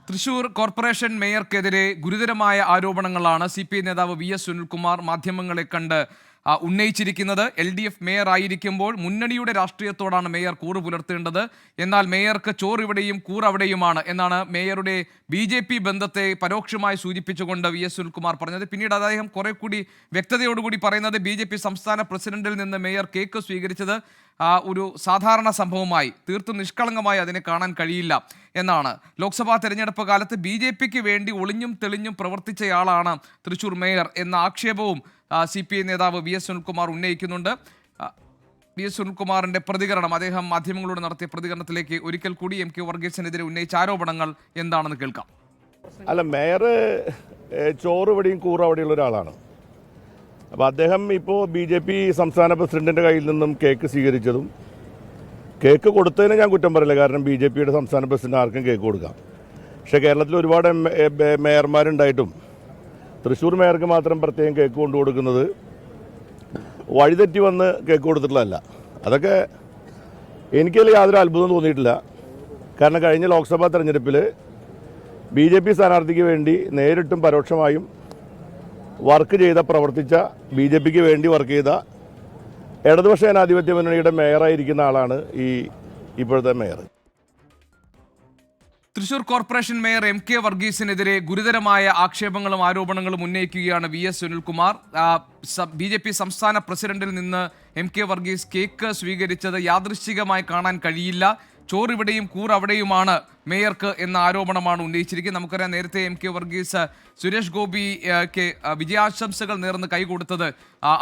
Thrissur corporation മേയർക്കെതിരെ ഗുരുതരമായ ആരോപണങ്ങളാണ് CPI നേതാവ് VS സുനിൽകുമാർ മാധ്യമങ്ങളെ കണ്ട് ഉന്നയിച്ചിരിക്കുന്നത്. LDF മേയർ ആയിരിക്കുമ്പോൾ മുന്നണിയുടെ രാഷ്ട്രീയത്തോടാണ് മേയർ കൂറ് പുലർത്തേണ്ടത്. എന്നാൽ മേയർക്ക് ചോറിവിടെയും കൂറവിടെയുമാണ് എന്നാണ് മേയറുടെ BJP ബന്ധത്തെ പരോക്ഷമായി സൂചിപ്പിച്ചുകൊണ്ട് VS സുനിൽകുമാർ പറഞ്ഞത്. പിന്നീട് അദ്ദേഹം കുറെ കൂടി വ്യക്തതയോടുകൂടി പറയുന്നത് BJP സംസ്ഥാന പ്രസിഡന്റിൽ നിന്ന് മേയർ കേക്ക് സ്വീകരിച്ചത് ഒരു സാധാരണ സംഭവമായി, തീർത്തും നിഷ്കളങ്കമായി അതിനെ കാണാൻ കഴിയില്ല എന്നാണ്. ലോക്സഭാ തെരഞ്ഞെടുപ്പ് കാലത്ത് BJPക്ക് വേണ്ടി ഒളിഞ്ഞും തെളിഞ്ഞും പ്രവർത്തിച്ചയാളാണ് തൃശൂർ മേയർ എന്ന ആക്ഷേപവും CPI നേതാവ് VS സുനിൽകുമാർ ഉന്നയിക്കുന്നുണ്ട്. VS സുനിൽകുമാറിന്റെ പ്രതികരണം, അദ്ദേഹം മാധ്യമങ്ങളോട് നടത്തിയ പ്രതികരണത്തിലേക്ക് ഒരിക്കൽ കൂടി MK വർഗീസിനെതിരെ ഉന്നയിച്ച ആരോപണങ്ങൾ എന്താണെന്ന് കേൾക്കാം. അല്ല, മേയർ ചോറ് ഇവിടെയും കൂറ് അവിടെയുള്ള ഒരാളാണ്. അപ്പോൾ അദ്ദേഹം ഇപ്പോൾ BJP സംസ്ഥാന പ്രസിഡന്റിൻ്റെ കയ്യിൽ നിന്നും കേക്ക് സ്വീകരിച്ചതും, കേക്ക് കൊടുത്തതിന് ഞാൻ കുറ്റം പറയില്ല, കാരണം BJPയുടെ സംസ്ഥാന പ്രസിഡന്റ് ആർക്കും കേക്ക് കൊടുക്കാം. പക്ഷേ കേരളത്തിൽ ഒരുപാട് മേയർമാരുണ്ടായിട്ടും തൃശ്ശൂർ മേയർക്ക് മാത്രം പ്രത്യേകം കേക്ക് കൊണ്ടു കൊടുക്കുന്നത് വഴിതെറ്റി വന്ന് കേക്ക് കൊടുത്തിട്ടുള്ളതല്ല. അതൊക്കെ എനിക്കതിൽ യാതൊരു അത്ഭുതം തോന്നിയിട്ടില്ല. കാരണം കഴിഞ്ഞ ലോക്സഭാ തെരഞ്ഞെടുപ്പിൽ BJP സ്ഥാനാർത്ഥിക്ക് വേണ്ടി നേരിട്ടും പരോക്ഷമായും പ്രവർത്തിച്ച BJPക്ക് വേണ്ടി വർക്ക് ചെയ്ത ഇടതുപക്ഷ ജനാധിപത്യ മുന്നണിയുടെ മേയറായിരിക്കുന്ന ആളാണ് ഇപ്പോഴത്തെ mayor. Thrissur corporation mayor MK വർഗീസിനെതിരെ ഗുരുതരമായ ആക്ഷേപങ്ങളും ആരോപണങ്ങളും ഉന്നയിക്കുകയാണ് VS സുനിൽകുമാർ. BJP സംസ്ഥാന പ്രസിഡന്റിൽ നിന്ന് MK വർഗീസ് കേക്ക് സ്വീകരിച്ചത് യാദൃശ്ചികമായി കാണാൻ കഴിയില്ല, ചോറിവിടെയും കൂറവിടെയുമാണ് മേയർക്ക് എന്ന ആരോപണമാണ് ഉന്നയിച്ചിരിക്കുന്നത്. നമുക്കറിയാം, നേരത്തെ MK വർഗീസ് സുരേഷ് ഗോപിക്ക് വിജയാശംസകൾ നേർന്ന് കൈകൊടുത്തത്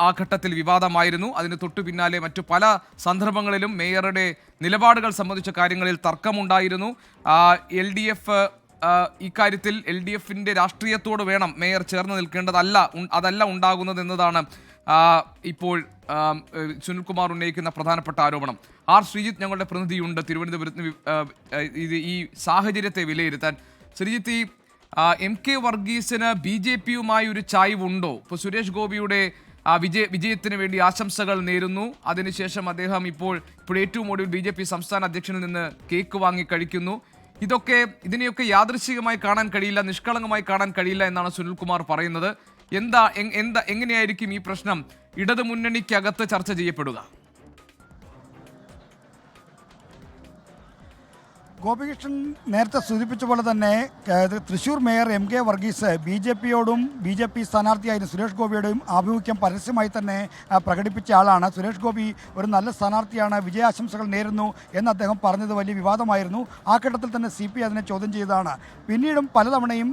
ആ ഘട്ടത്തിൽ വിവാദമായിരുന്നു. അതിന് തൊട്ടു പിന്നാലെ മറ്റു പല സന്ദർഭങ്ങളിലും മേയറുടെ നിലപാടുകൾ സംബന്ധിച്ച കാര്യങ്ങളിൽ തർക്കമുണ്ടായിരുന്നു. LDF ഇക്കാര്യത്തിൽ LDFിൻ്റെ രാഷ്ട്രീയത്തോട് വേണം മേയർ ചേർന്ന് നിൽക്കേണ്ടതല്ല, അതല്ല ഉണ്ടാകുന്നത് എന്നതാണ് ഇപ്പോൾ സുനിൽകുമാർ ഉന്നയിക്കുന്ന പ്രധാനപ്പെട്ട ആരോപണം. ശ്രീജിത്ത് ഞങ്ങളുടെ പ്രതിനിധിയുണ്ട് തിരുവനന്തപുരത്ത് ഈ സാഹചര്യത്തെ വിലയിരുത്താൻ. ശ്രീജിത്ത്, MK വർഗീസിന് BJPയുമായി ഒരു ചായ്വുണ്ടോ? ഇപ്പോൾ സുരേഷ് ഗോപിയുടെ വിജയത്തിന് വേണ്ടി ആശംസകൾ നേരുന്നു, അതിനുശേഷം അദ്ദേഹം ഇപ്പോൾ ഏറ്റവും ഒടുവിൽ BJP സംസ്ഥാന അധ്യക്ഷനിൽ നിന്ന് കേക്ക് വാങ്ങി കഴിക്കുന്നു. ഇതിനെയൊക്കെ യാദൃശ്ചികമായി കാണാൻ കഴിയില്ല, നിഷ്കളങ്കമായി കാണാൻ കഴിയില്ല എന്നാണ് സുനിൽകുമാർ പറയുന്നത്. എങ്ങനെയായിരിക്കും ഈ പ്രശ്നം ഇടതുമുന്നണിക്കകത്ത് ചർച്ച ചെയ്യപ്പെടുക? ഗോപികൃഷ്ണൻ നേരത്തെ സൂചിപ്പിച്ച പോലെ തന്നെ തൃശൂർ മേയർ MK വർഗീസ് BJPയോടും BJP സ്ഥാനാർത്ഥിയായിരുന്ന സുരേഷ് ഗോപിയോടും ആഭിമുഖ്യം പരസ്യമായി തന്നെ പ്രകടിപ്പിച്ച ആളാണ്. സുരേഷ് ഗോപി ഒരു നല്ല സ്ഥാനാർത്ഥിയാണ്, വിജയാശംസകൾ നേരുന്നു എന്ന് അദ്ദേഹം പറഞ്ഞത് വലിയ വിവാദമായിരുന്നു. ആ ഘട്ടത്തിൽ തന്നെ CPI അതിനെ ചോദ്യം ചെയ്തതാണ്. പിന്നീടും പലതവണയും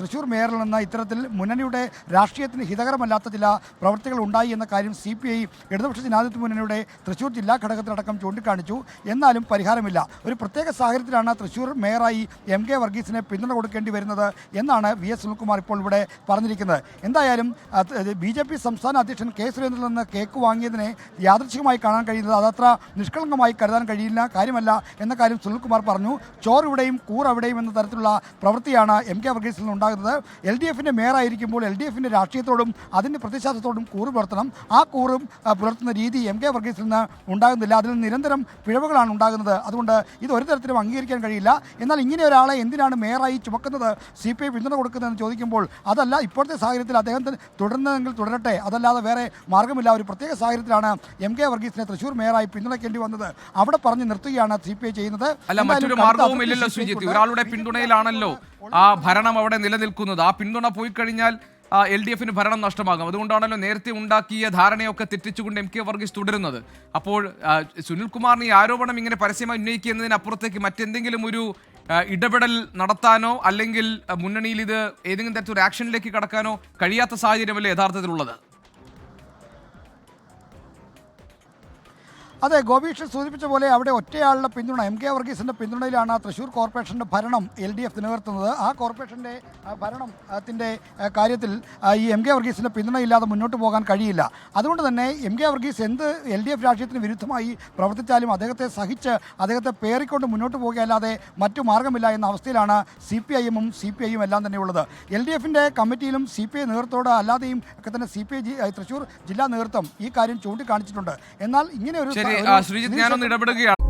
തൃശൂർ മേയറിൽ നിന്ന് ഇത്തരത്തിൽ മുന്നണിയുടെ രാഷ്ട്രീയത്തിന് ഹിതകരമല്ലാത്ത ചില പ്രവൃത്തികൾ ഉണ്ടായി എന്ന കാര്യം CPI ഇടതുപക്ഷ ജനാധിപത്യ മുന്നണിയുടെ തൃശൂർ ജില്ലാ ഘടകത്തിലടക്കം ചൂണ്ടിക്കാണിച്ചു. എന്നാലും പരിഹാരമില്ല. ഒരു പ്രത്യേക സാഹചര്യത്തിലാണ് തൃശൂർ മേയറായി MK വർഗീസിനെ പിന്തുണ കൊടുക്കേണ്ടി വരുന്നത് എന്നാണ് VS സുനിൽകുമാർ ഇപ്പോൾ ഇവിടെ പറഞ്ഞിരിക്കുന്നത്. എന്തായാലും BJP സംസ്ഥാന അധ്യക്ഷൻ K സുരേന്ദ്രനിൽ നിന്ന് കേക്ക് വാങ്ങിയതിനെ യാദൃച്ഛികമായി കാണാൻ കഴിയുന്നത് അതത്ര നിഷ്കളങ്കമായി കരുതാൻ കഴിയില്ല കാര്യമല്ല എന്ന കാര്യം സുനിൽകുമാർ പറഞ്ഞു. ചോറിവിടെയും കൂറവിടെയും എന്ന തരത്തിലുള്ള പ്രവൃത്തിയാണ് MK വർഗീസിൽ നിന്നുണ്ടാകുന്നത്. LDFിൻ്റെ മേയറായിരിക്കുമ്പോൾ LDFിൻ്റെ രാഷ്ട്രീയത്തോടും അതിൻ്റെ പ്രതിശാസ്ത്രത്തോടും കൂറ് പുലർത്തണം. ആ കൂറും പുലർത്തുന്ന രീതി MK വർഗീസിൽ നിന്ന് ഉണ്ടാകുന്നില്ല. അതിൽ നിരന്തരം പിഴവുകളാണ് ഉണ്ടാകുന്നത്. അതുകൊണ്ട് ഇത് ഒരു തരത്തിലും അംഗീകരിക്കാൻ കഴിയില്ല. എന്നാൽ ഇങ്ങനെ ഒരാളെ എന്തിനാണ് മേയറായി ചുമക്കുന്നത്, CPI പിന്തുണ കൊടുക്കുന്നതെന്ന് ചോദിക്കുമ്പോൾ അതല്ല, ഇപ്പോഴത്തെ സാഹചര്യത്തിൽ അദ്ദേഹത്തിന് തുടരുന്നതെങ്കിൽ തുടരട്ടെ, അതല്ലാതെ വേറെ മാർഗമില്ല. ഒരു പ്രത്യേക സാഹചര്യത്തിലാണ് MK വർഗീസിനെ തൃശൂർ മേയറായി പിന്തുണയ്ക്കേണ്ടി വന്നത്. അവിടെ പറഞ്ഞു നിർത്തുകയാണ് CPI ചെയ്യുന്നത്. അല്ല, മറ്റൊരു മാർഗവുമില്ലല്ലോ ശ്രീജിത്ത്. ഒരാളുടെ പിന്തുണയിലാണല്ലോ ആ ഭരണം അവിടെ നിലനിൽക്കുന്നത്. ആ പിന്തുണ പോയി കഴിഞ്ഞാൽ LDFിന് ഭരണം നഷ്ടമാകും. അതുകൊണ്ടാണല്ലോ നേരത്തെ ഉണ്ടാക്കിയ ധാരണയൊക്കെ തെറ്റിച്ചുകൊണ്ട് MK വർഗീസ് തുടരുന്നത്. അപ്പോൾ സുനിൽകുമാറിന് ഈ ആരോപണം ഇങ്ങനെ പരസ്യമായി ഉന്നയിക്കുന്നതിനപ്പുറത്തേക്ക് മറ്റെന്തെങ്കിലും ഒരു ഇടപെടൽ നടത്താനോ അല്ലെങ്കിൽ മുന്നണിയിൽ ഇത് ഏതെങ്കിലും തരത്തിലൊരു ആക്ഷനിലേക്ക് കടക്കാനോ കഴിയാത്ത സാഹചര്യമല്ലേ യഥാർത്ഥത്തിലുള്ളത്? അതെ, ഗോപികൃഷ്ണൻ സൂചിപ്പിച്ച പോലെ അവിടെ ഒറ്റയാളുടെ പിന്തുണ MK വർഗീസിൻ്റെ പിന്തുണയിലാണ് തൃശ്ശൂർ കോർപ്പറേഷൻ്റെ ഭരണം LDF നിലനിർത്തുന്നത്. ആ കോർപ്പറേഷൻ്റെ ഭരണത്തിൻ്റെ കാര്യത്തിൽ ഈ MK വർഗീസിൻ്റെ പിന്തുണയില്ലാതെ മുന്നോട്ട് പോകാൻ കഴിയില്ല. അതുകൊണ്ട് തന്നെ MK വർഗീസ് എന്ത് LDF രാഷ്ട്രീയത്തിന് വിരുദ്ധമായി പ്രവർത്തിച്ചാലും അദ്ദേഹത്തെ സഹിച്ച് അദ്ദേഹത്തെ പേറിക്കൊണ്ട് മുന്നോട്ട് പോകുകയല്ലാതെ മറ്റു മാർഗമില്ല എന്ന അവസ്ഥയിലാണ് CPIഎമ്മും CPIയും എല്ലാം തന്നെ ഉള്ളത്. LDFിൻ്റെ കമ്മിറ്റിയിലും CPI നേതൃത്വത്തോട് അല്ലാതെയും ഒക്കെ തന്നെ CPI തൃശ്ശൂർ ജില്ലാ നേതൃത്വം ഈ കാര്യം ചൂണ്ടിക്കാണിച്ചിട്ടുണ്ട്. എന്നാൽ ഇങ്ങനെ ഒരു ശ്രീജിത്ത്, ഞാനൊന്ന് ഇടപെടുകയാണ്.